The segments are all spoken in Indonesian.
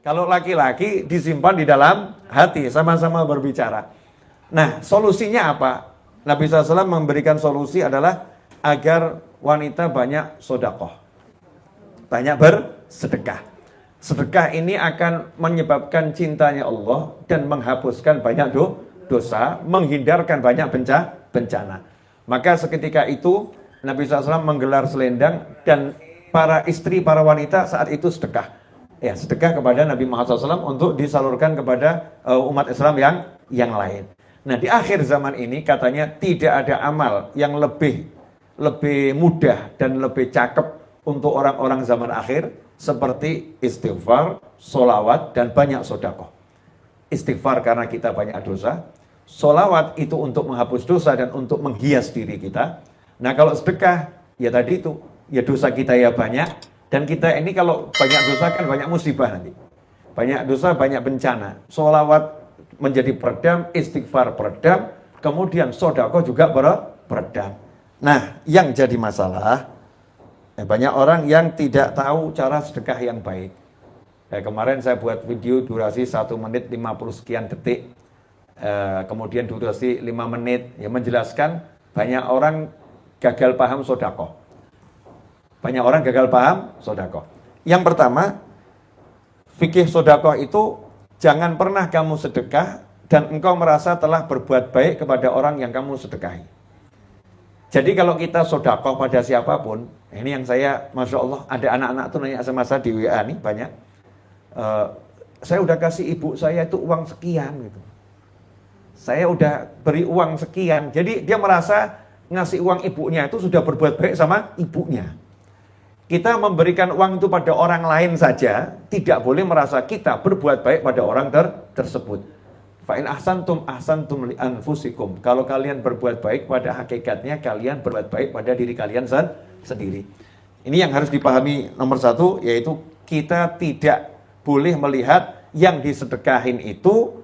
Kalau laki-laki disimpan di dalam hati, sama-sama berbicara. Nah, solusinya apa? Nabi SAW memberikan solusi adalah agar wanita banyak sodakoh, banyak bersedekah. Sedekah ini akan menyebabkan cintanya Allah dan menghapuskan banyak dosa, menghindarkan banyak bencana. Maka seketika itu Nabi SAW menggelar selendang dan para istri, para wanita saat itu sedekah. Ya, sedekah kepada Nabi Muhammad SAW untuk disalurkan kepada umat Islam yang lain. Nah, di akhir zaman ini katanya tidak ada amal yang lebih mudah dan lebih cakep untuk orang-orang zaman akhir seperti istighfar, solawat, dan banyak sodakoh. Istighfar karena kita banyak dosa, solawat itu untuk menghapus dosa dan untuk menghias diri kita. Nah, kalau sedekah, ya tadi itu, ya dosa kita ya banyak, dan kita ini kalau banyak dosa kan banyak musibah nanti. Banyak dosa, banyak bencana. Solawat menjadi peredam, istighfar peredam, kemudian sodakoh juga peredam. Nah, yang jadi masalah, banyak orang yang tidak tahu cara sedekah yang baik. Kemarin saya buat video durasi 1 menit 50 sekian detik, kemudian durasi 5 menit, yang menjelaskan banyak orang gagal paham sodakoh. Banyak orang gagal paham sodakoh. Yang pertama, fikih sodakoh itu jangan pernah kamu sedekah dan engkau merasa telah berbuat baik kepada orang yang kamu sedekahi. Jadi kalau kita sodakoh pada siapapun, ini yang saya, Masya Allah, ada anak-anak tuh nanya sama saya di WA nih banyak. Saya udah kasih ibu saya itu uang sekian gitu. Saya udah beri uang sekian. Jadi dia merasa ngasih uang ibunya itu sudah berbuat baik sama ibunya. Kita memberikan uang itu pada orang lain saja, tidak boleh merasa kita berbuat baik pada orang tersebut. Fa'in ahsantum li anfusikum. Kalau kalian berbuat baik, pada hakikatnya kalian berbuat baik pada diri kalian sendiri. Ini yang harus dipahami nomor 1, yaitu kita tidak boleh melihat yang disedekahin itu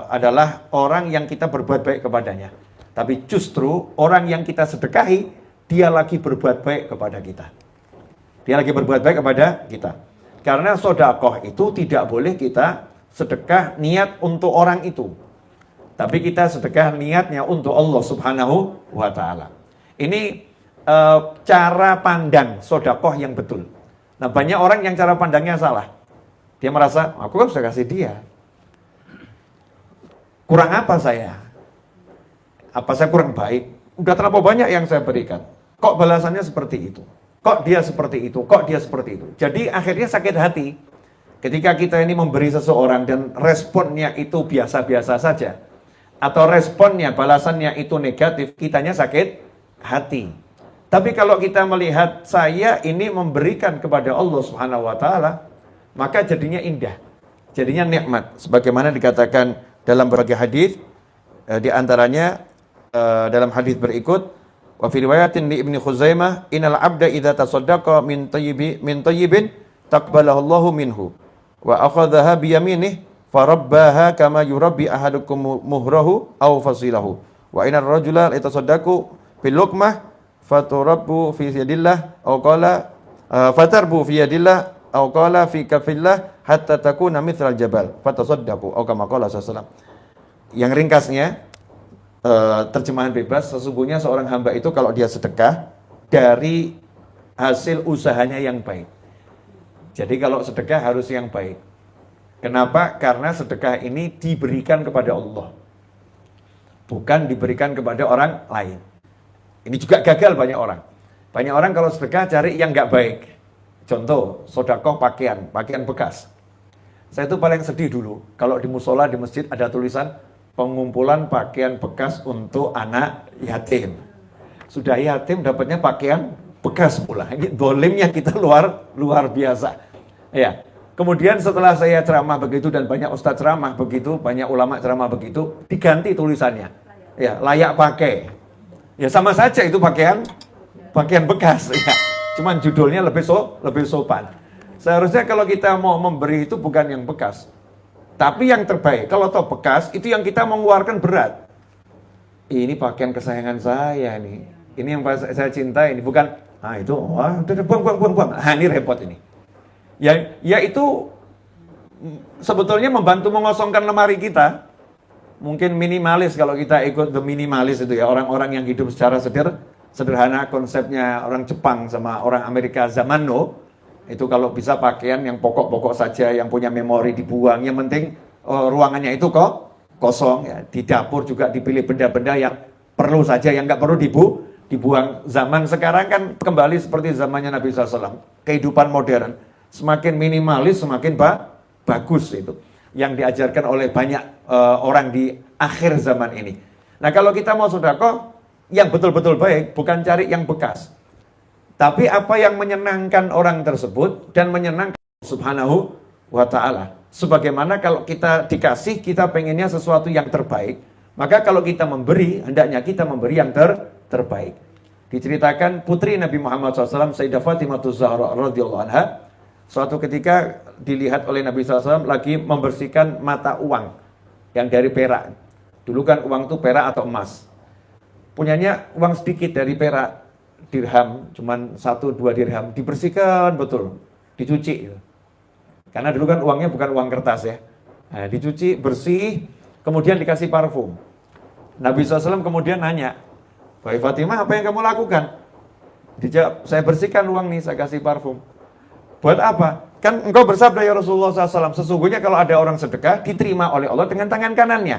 adalah orang yang kita berbuat baik kepadanya. Tapi justru orang yang kita sedekahi, dia lagi berbuat baik kepada kita. Dia lagi berbuat baik kepada kita. Karena sodakoh itu tidak boleh kita sedekah niat untuk orang itu. Tapi kita sedekah niatnya untuk Allah Subhanahu wa ta'ala. Ini cara pandang sodakoh yang betul. Nah, banyak orang yang cara pandangnya salah. Dia merasa, aku kan sudah kasih dia. Kurang apa saya? Apa saya kurang baik? Udah terlalu banyak yang saya berikan. Kok balasannya seperti itu? Kok dia seperti itu? Kok dia seperti itu? Jadi akhirnya sakit hati. Ketika kita ini memberi seseorang dan responnya itu biasa-biasa saja. Atau responnya, balasannya itu negatif, kitanya sakit hati. Tapi kalau kita melihat saya ini memberikan kepada Allah Subhanahu wa ta'ala, maka jadinya indah. Jadinya nikmat. Sebagaimana dikatakan dalam berbagai hadis, di antaranya dalam hadis berikut, wa fi riwayatin li Ibnu Khuzaimah, innal 'abda idza tasaddaqa min tayyibin taqbalahu Allahu minhu wa akhadhaha bi yaminih farabbaha kama yurabbi ahadukum muhrahu aw fasilahu wa innar rajula yatasaddaqu bil luqmah faturabbu fi yadillah aw qala fatarbu fi yadillah aw qala fi kafillah hatta takuna mithral jabal fatasaddaqu aw kama qala sallallahu. Yang ringkasnya, terjemahan bebas, sesungguhnya seorang hamba itu kalau dia sedekah dari hasil usahanya yang baik. Jadi kalau sedekah harus yang baik. Kenapa? Karena sedekah ini diberikan kepada Allah, bukan diberikan kepada orang lain. Ini juga gagal banyak orang. Banyak orang kalau sedekah cari yang nggak baik. Contoh, sodakoh pakaian bekas. Saya itu paling sedih dulu kalau di musola, di masjid ada tulisan pengumpulan pakaian bekas untuk anak yatim. Sudah yatim dapatnya pakaian bekas pula. Ini dolimnya kita luar biasa. Ya. Kemudian setelah saya ceramah begitu dan banyak ustadz ceramah begitu, banyak ulama ceramah begitu, diganti tulisannya. Ya, layak pakai. Ya sama saja itu pakaian bekas. Ya. Cuman judulnya lebih sopan. Seharusnya kalau kita mau memberi itu bukan yang bekas, tapi yang terbaik. Kalau toh bekas, itu yang kita mengeluarkan berat. Ini pakaian kesayangan saya nih. Ini yang saya cintai ini, bukan, itu, wah, udah buang. Ini repot ini. Ya itu sebetulnya membantu mengosongkan lemari kita. Mungkin minimalis kalau kita ikut the minimalis itu ya, orang-orang yang hidup secara sederhana, konsepnya orang Jepang sama orang Amerika zaman now. Itu kalau bisa pakaian yang pokok-pokok saja, yang punya memori dibuang, yang penting ruangannya itu kok kosong ya. Di dapur juga dipilih benda-benda yang perlu saja, yang nggak perlu dibuang. Zaman sekarang kan kembali seperti zamannya Nabi SAW. Kehidupan modern semakin minimalis semakin bagus itu yang diajarkan oleh banyak orang di akhir zaman ini. Nah kalau kita mau sedekah yang betul-betul baik, bukan cari yang bekas, tapi apa yang menyenangkan orang tersebut dan menyenangkan Subhanahu wa ta'ala. Sebagaimana kalau kita dikasih, kita pengennya sesuatu yang terbaik, maka kalau kita memberi, hendaknya kita memberi yang terbaik. Diceritakan putri Nabi Muhammad SAW, Sayyidah Fatimah Zahra radhiyallahu anha, suatu ketika dilihat oleh Nabi SAW lagi membersihkan mata uang yang dari perak. Dulu kan uang itu perak atau emas. Punyanya uang sedikit dari perak, dirham, cuman 1-2 dirham, dibersihkan betul, dicuci. Karena dulu kan uangnya bukan uang kertas ya. Nah, dicuci, bersih, kemudian dikasih parfum. Nabi SAW kemudian nanya, "Wahai Fatimah, apa yang kamu lakukan?" Dijawab, "Saya bersihkan uang nih, saya kasih parfum." Buat apa? Kan engkau bersabda ya Rasulullah SAW, sesungguhnya kalau ada orang sedekah, diterima oleh Allah dengan tangan kanannya.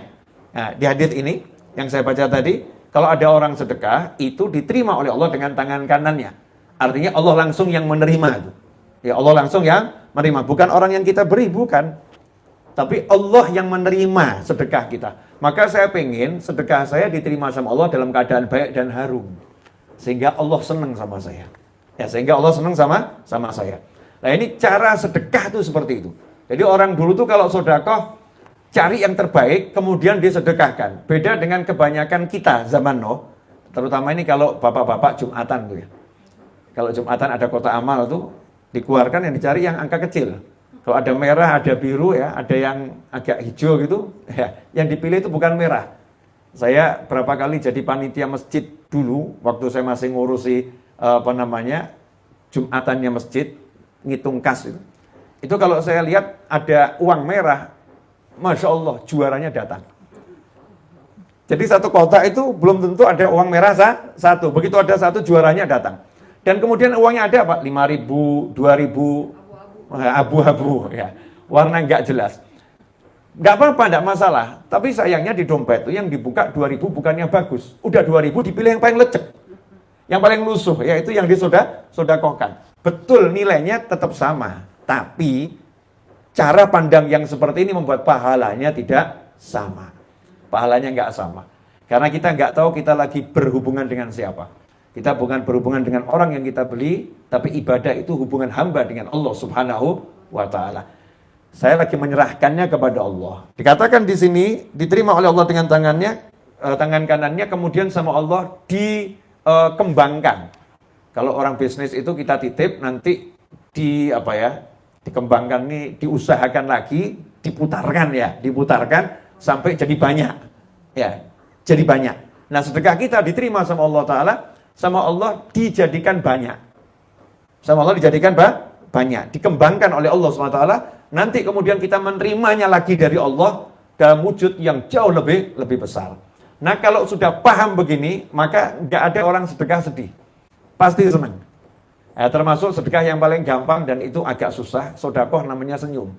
Nah, di hadits ini, yang saya baca tadi, kalau ada orang sedekah, itu diterima oleh Allah dengan tangan kanannya. Artinya Allah langsung yang menerima itu. Ya Allah langsung yang menerima. Bukan orang yang kita beri, bukan. Tapi Allah yang menerima sedekah kita. Maka saya pengen sedekah saya diterima sama Allah dalam keadaan baik dan harum. Sehingga Allah senang sama saya. Ya, sehingga Allah senang sama saya. Nah ini cara sedekah tuh seperti itu. Jadi orang dulu tuh kalau sedekah cari yang terbaik kemudian disedekahkan. Beda dengan kebanyakan kita zaman now. Terutama ini kalau bapak-bapak Jumatan tuh ya. Kalau Jumatan ada kotak amal tuh dikeluarkan yang dicari yang angka kecil. Kalau ada merah, ada biru ya, ada yang agak hijau gitu, ya, yang dipilih itu bukan merah. Saya berapa kali jadi panitia masjid dulu waktu saya masih ngurusi Jumatannya masjid. Ngitung kas itu. Itu kalau saya lihat ada uang merah, Masya Allah juaranya datang. Jadi satu kota itu belum tentu ada uang merah satu. Begitu ada satu juaranya datang. Dan kemudian uangnya ada apa? 5.000, 2.000, abu-abu ya. Warna nggak jelas. Nggak apa-apa, nggak masalah. Tapi sayangnya di dompet itu yang dibuka 2.000 bukannya bagus. Udah 2.000 dipilih yang paling lecek. Yang paling lusuh, yaitu yang disodakohkan. Betul nilainya tetap sama, tapi cara pandang yang seperti ini membuat pahalanya tidak sama. Pahalanya nggak sama. Karena kita nggak tahu kita lagi berhubungan dengan siapa. Kita bukan berhubungan dengan orang yang kita beli, tapi ibadah itu hubungan hamba dengan Allah Subhanahu wa ta'ala. Saya lagi menyerahkannya kepada Allah. Dikatakan di sini, diterima oleh Allah dengan tangan kanannya, kemudian sama Allah dikembangkan. Kalau orang bisnis itu kita titip, nanti dikembangkan nih, diusahakan lagi, diputarkan sampai jadi banyak. Ya, jadi banyak. Nah, sedekah kita diterima sama Allah Ta'ala, sama Allah dijadikan banyak. Sama Allah dijadikan banyak, dikembangkan oleh Allah SWT, nanti kemudian kita menerimanya lagi dari Allah dalam wujud yang jauh lebih besar. Nah, kalau sudah paham begini, maka nggak ada orang sedekah sedih. Pasti senang. Termasuk sedekah yang paling gampang dan itu agak susah, sedekah namanya senyum.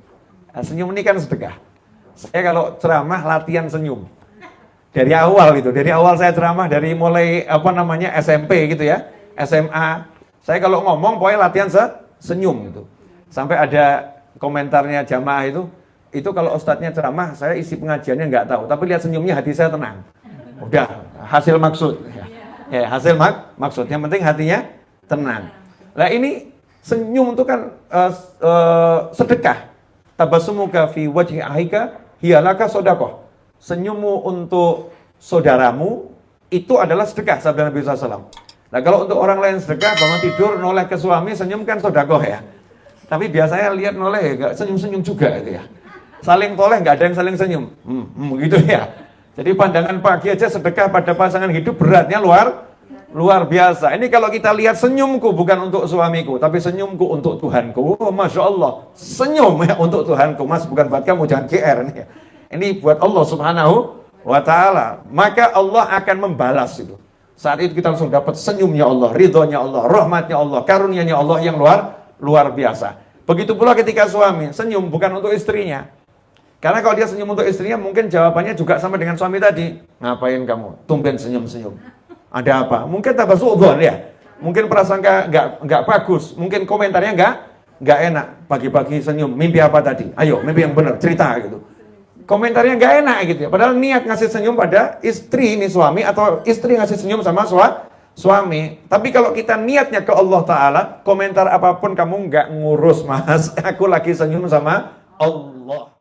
Senyum ini kan sedekah. Saya kalau ceramah latihan senyum. Dari awal saya ceramah dari mulai SMP gitu ya, SMA. Saya kalau ngomong pokoknya latihan senyum gitu. Sampai ada komentarnya jamaah itu kalau ustadznya ceramah, saya isi pengajiannya nggak tahu, tapi lihat senyumnya hati saya tenang. Udah hasil maksud. Ya, hasil maksud. Yang penting hatinya tenang. Nah ini senyum itu kan sedekah. Tabassumuka fi wajhi ahika hiyalaka sedekah. Senyummu untuk saudaramu itu adalah sedekah, sabda Nabi SAW. Nah kalau untuk orang lain sedekah, bangun tidur noleh ke suami, senyum kan sedekah ya. Tapi biasanya lihat noleh ya, senyum-senyum juga itu ya. Saling toleh nggak ada yang saling senyum, gitu ya. Jadi pandangan pagi aja sedekah pada pasangan hidup beratnya luar Luar biasa. Ini kalau kita lihat senyumku bukan untuk suamiku, tapi senyumku untuk Tuhanku. Oh, Masya Allah. Senyum ya untuk Tuhanku. Mas, bukan buat kamu, jangan GR ini. Ini buat Allah Subhanahu wa Ta'ala. Maka Allah akan membalas itu. Saat itu kita langsung dapat senyumnya Allah, ridhonya Allah, rahmatnya Allah, karunianya Allah yang luar biasa. Begitu pula ketika suami senyum bukan untuk istrinya. Karena kalau dia senyum untuk istrinya, mungkin jawabannya juga sama dengan suami tadi. Ngapain kamu? Tumben senyum-senyum. Ada apa? Mungkin tambah suudzon ya. Mungkin prasangka nggak bagus. Mungkin komentarnya nggak enak. Pagi-pagi senyum. Mimpi apa tadi? Ayo, mimpi yang benar. Cerita gitu. Komentarnya nggak enak gitu ya. Padahal niat ngasih senyum pada istri ini suami, atau istri ngasih senyum sama suami. Tapi kalau kita niatnya ke Allah Ta'ala, komentar apapun kamu nggak ngurus, Mas. Aku lagi senyum sama Allah.